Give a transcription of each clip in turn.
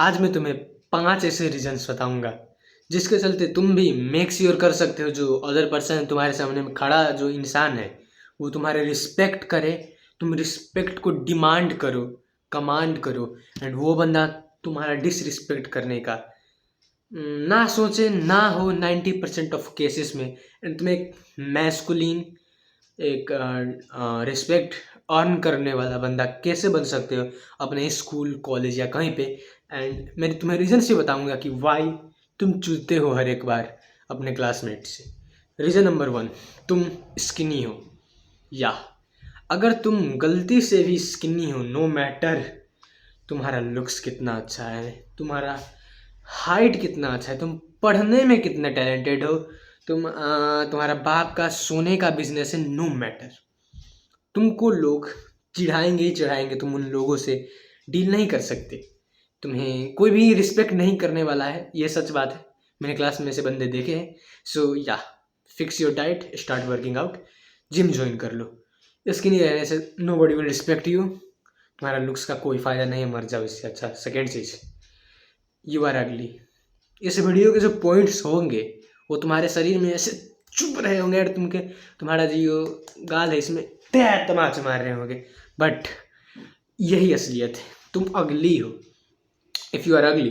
आज मैं तुम्हें 5 ऐसे रीजंस बताऊंगा जिसके चलते तुम भी मेक श्योर कर सकते हो जो अदर पर्सन तुम्हारे सामने में खड़ा जो इंसान है वो तुम्हारे रिस्पेक्ट करे। तुम रिस्पेक्ट को डिमांड करो, कमांड करो, एंड वो बंदा तुम्हारा डिसरिस्पेक्ट करने का ना सोचे ना हो 90% ऑफ केसेस में। एंड तुम एक मैस्कुलिन, एक रिस्पेक्ट अर्न करने वाला बंदा कैसे बन सकते हो अपने स्कूल कॉलेज या कहीं पे। एंड मैं तुम्हें रीज़न से बताऊंगा कि वाई तुम चूते हो हर एक बार अपने क्लासमेट से। रीज़न नंबर 1, तुम स्किनी हो। या अगर तुम गलती से भी स्किनी हो, नो मैटर तुम्हारा लुक्स कितना अच्छा है, तुम्हारा हाइट कितना अच्छा है, तुम पढ़ने में कितना टैलेंटेड हो, तुम्हारा बाप का सोने का बिजनेस है, नो मैटर तुमको लोग चिढ़ाएंगे ही चिढ़ाएंगे। तुम उन लोगों से डील नहीं कर सकते, तुम्हें कोई भी रिस्पेक्ट नहीं करने वाला है। ये सच बात है, मैंने क्लास में से बंदे देखे हैं। सो या fix your diet, start working out, gym join कर लो। इसके नहीं रहने से nobody will respect you. तुम्हारा लुक्स का कोई फ़ायदा नहीं है, मर जाओ इससे अच्छा। Second cheese, you are ugly. इस वीडियो के जो पॉइंट्स होंगे वो तुम्हारे शरीर में ऐसे चुभ रहे होंगे और तुम्हारा जो गाल है इसमें तैर तमाच मार रहे होंगे, बट यही असलियत है। तुम अगली हो। इफ़ यू आर अगली,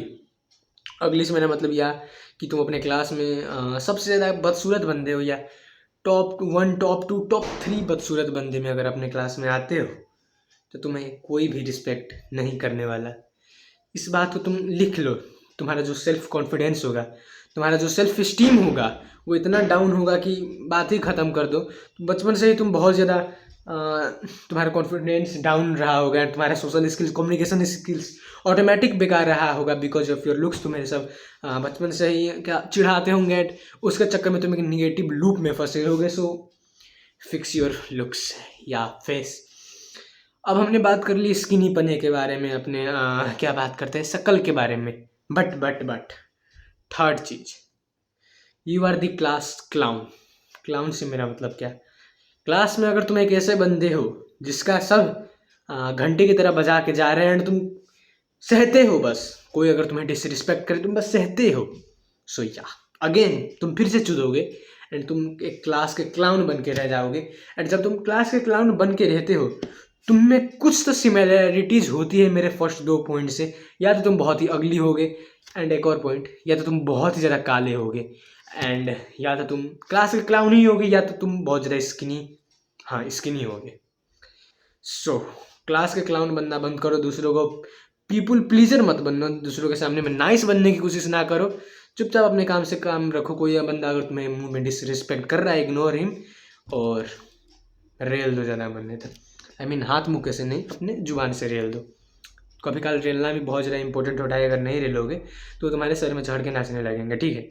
अगली से मेरा मतलब यह कि तुम अपने क्लास में सबसे ज़्यादा बदसूरत बंदे हो, या टॉप 1, टॉप 2, टॉप 3 बदसूरत बंदे में अगर अपने क्लास में आते हो तो तुम्हें कोई भी रिस्पेक्ट नहीं करने वाला। इस बात को तुम लिख लो। तुम्हारा जो सेल्फ कॉन्फिडेंस होगा, तुम्हारा जो सेल्फ स्टीम होगा वो इतना डाउन होगा कि बात ही ख़त्म कर दो। बचपन से ही तुम बहुत ज़्यादा तुम्हारा कॉन्फिडेंस डाउन रहा होगा, तुम्हारा social skills, communication skills automatic बेकार रहा होगा बिकॉज ऑफ योर लुक्स। तुम्हें सब बचपन से ही क्या चिढ़ाते होंगे, उसके चक्कर में तुम एक निगेटिव लूप में फंसे होगे। सो फिक्स योर लुक्स या फेस। अब हमने बात कर ली स्किनी पने के बारे में, अपने क्या बात करते हैं शक्ल के बारे में। बट थर्ड चीज, you are the class clown. Clown से मेरा मतलब क्या, क्लास में अगर तुम एक ऐसे बंदे हो जिसका सब घंटे की तरह बजा के जा रहे हैं एंड तुम सहते हो, बस कोई अगर तुम्हें डिसरिस्पेक्ट करे तुम बस सहते हो। सो या अगेन तुम फिर से चुदोगे एंड तुम एक क्लास के क्लाउन बन के रह जाओगे। एंड जब तुम क्लास के क्लाउन बन के रहते हो तुम में कुछ तो सिमिलैरिटीज होती है मेरे फर्स्ट 2 पॉइंट से। या तो तुम बहुत ही अगली होगे, एंड एक और पॉइंट, या तो तुम बहुत ही ज़्यादा काले होगे, एंड या तो तुम क्लास के क्लाउन ही होगे, या तो तुम बहुत ज़्यादा स्किनी, हाँ स्किनी होगे। सो क्लास के क्लाउन बनना बंद करो, दूसरों को पीपुल प्लीजर मत बनना, दूसरों के सामने में नाइस बनने की कोशिश ना करो, चुपचाप अपने काम से काम रखो। कोई बंदा अगर तुम्हें मुंह में डिसरिस्पेक्ट कर रहा है, इग्नोर हिम और रेल दो ज़्यादा बनने तक। आई मीन हाथ मुँह कैसे नहीं, अपने जुबान से रेल दो। कभी कल रेलना भी बहुत ज़्यादा इंपॉर्टेंट होता है, अगर नहीं रेलोगे तो तुम्हारे सर में चढ़ के नाचने लगेंगे, ठीक है।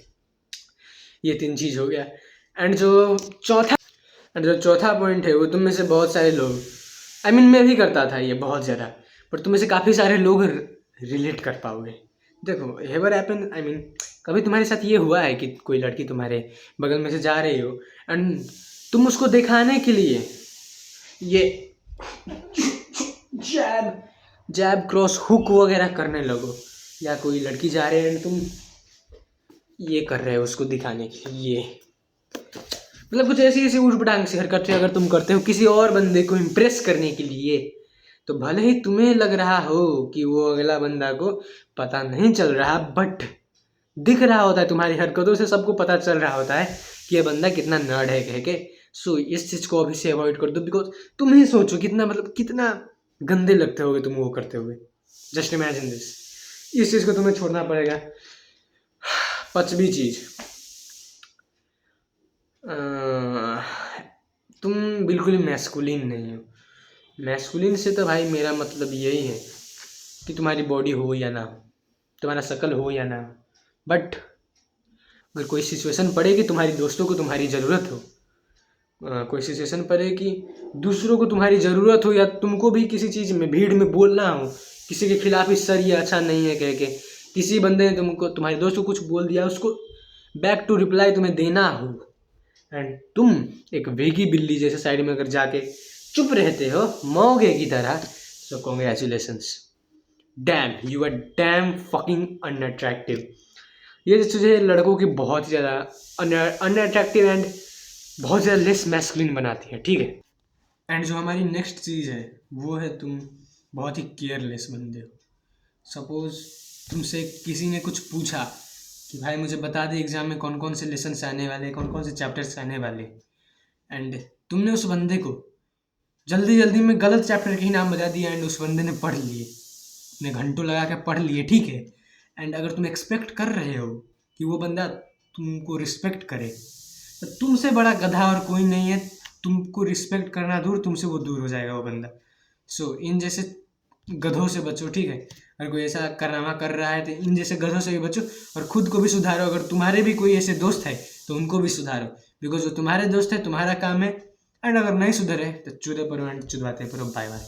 ये 3 चीज़ हो गया। एंड जो चौथा पॉइंट है वो तुम में से बहुत सारे लोग, आई मीन मैं भी करता था ये बहुत ज़्यादा, पर तुम में से काफ़ी सारे लोग रिलेट कर पाओगे। देखो हैवर हैपन, आई मीन कभी तुम्हारे साथ ये हुआ है कि कोई लड़की तुम्हारे बगल में से जा रही हो एंड तुम उसको दिखाने के लिए ये जैब क्रॉस हुक वगैरह करने लगो, या कोई लड़की जा रही है एंड तुम ये कर रहे हो उसको दिखाने के लिए, ये मतलब कुछ ऐसी ऐसी उठपटांग सी हरकतें अगर तुम करते हो किसी और बंदे को इम्प्रेस करने के लिए, तो भले ही तुम्हें लग रहा हो कि वो अगला बंदा को पता नहीं चल रहा, बट दिख रहा होता है तुम्हारी हरकतों से, सबको पता चल रहा होता है कि ये बंदा कितना नर्ड है कह के। सो इस चीज़ को अभी से अवॉइड कर दो, बिकॉज तुम ही सोचो कितना मतलब कितना गंदे लगते होगे तुम वो करते हुए। जस्ट इमेजिन दिस, इस चीज़ को तुम्हें छोड़ना पड़ेगा। 5वीं चीज़, तुम बिल्कुल ही मैस्कुलिन नहीं हो। मैस्कुलिन से तो भाई मेरा मतलब यही है कि तुम्हारी बॉडी हो या ना हो, तुम्हारा शक्ल हो या ना हो, बट अगर कोई सिचुएशन पड़े कि तुम्हारी दोस्तों को तुम्हारी ज़रूरत हो, कोई सिचुएशन पड़े कि दूसरों को तुम्हारी ज़रूरत हो, या तुमको भी किसी चीज़ में भीड़ में बोलना हो किसी के खिलाफ, इस सर ये अच्छा नहीं है कह के, किसी बंदे ने तुमको तुम्हारे दोस्त को कुछ बोल दिया, उसको बैक टू रिप्लाई तुम्हें देना हो, एंड तुम एक वेगी बिल्ली जैसे साइड में अगर जाके चुप रहते हो मौगे की तरह, so congratulations, damn you are damn fucking unattractive. ये तुझे लड़कों की बहुत ही ज़्यादा अनअट्रैक्टिव एंड बहुत ज़्यादा लेस मैस्कुलिन बनाती है, ठीक है। एंड जो हमारी नेक्स्ट चीज़ है वो है तुम बहुत ही केयरलेस बंदे हो। सपोज तुमसे किसी ने कुछ पूछा कि भाई मुझे बता दे एग्ज़ाम में कौन कौन से लेसन्स आने वाले, कौन कौन से चैप्टर्स आने वाले, एंड तुमने उस बंदे को जल्दी जल्दी में गलत चैप्टर के ही नाम बता दिया एंड उस बंदे ने पढ़ लिए, अपने घंटों लगा के पढ़ लिए, ठीक है। एंड अगर तुम एक्सपेक्ट कर रहे हो कि वो बंदा तुमको रिस्पेक्ट करे, तो तुमसे बड़ा गधा और कोई नहीं है। तुमको रिस्पेक्ट करना दूर, तुमसे वो दूर हो जाएगा वो बंदा। सो इन जैसे गधों से बचो, ठीक है। अगर कोई ऐसा कारनामा कर रहा है तो इन जैसे गधों से भी बचो और खुद को भी सुधारो। अगर तुम्हारे भी कोई ऐसे दोस्त है तो उनको भी सुधारो, बिकॉज वो तुम्हारे दोस्त है, तुम्हारा काम है। एंड अगर नहीं सुधरे तो चूदे परो एंड चुदवाते परो। Bye bye.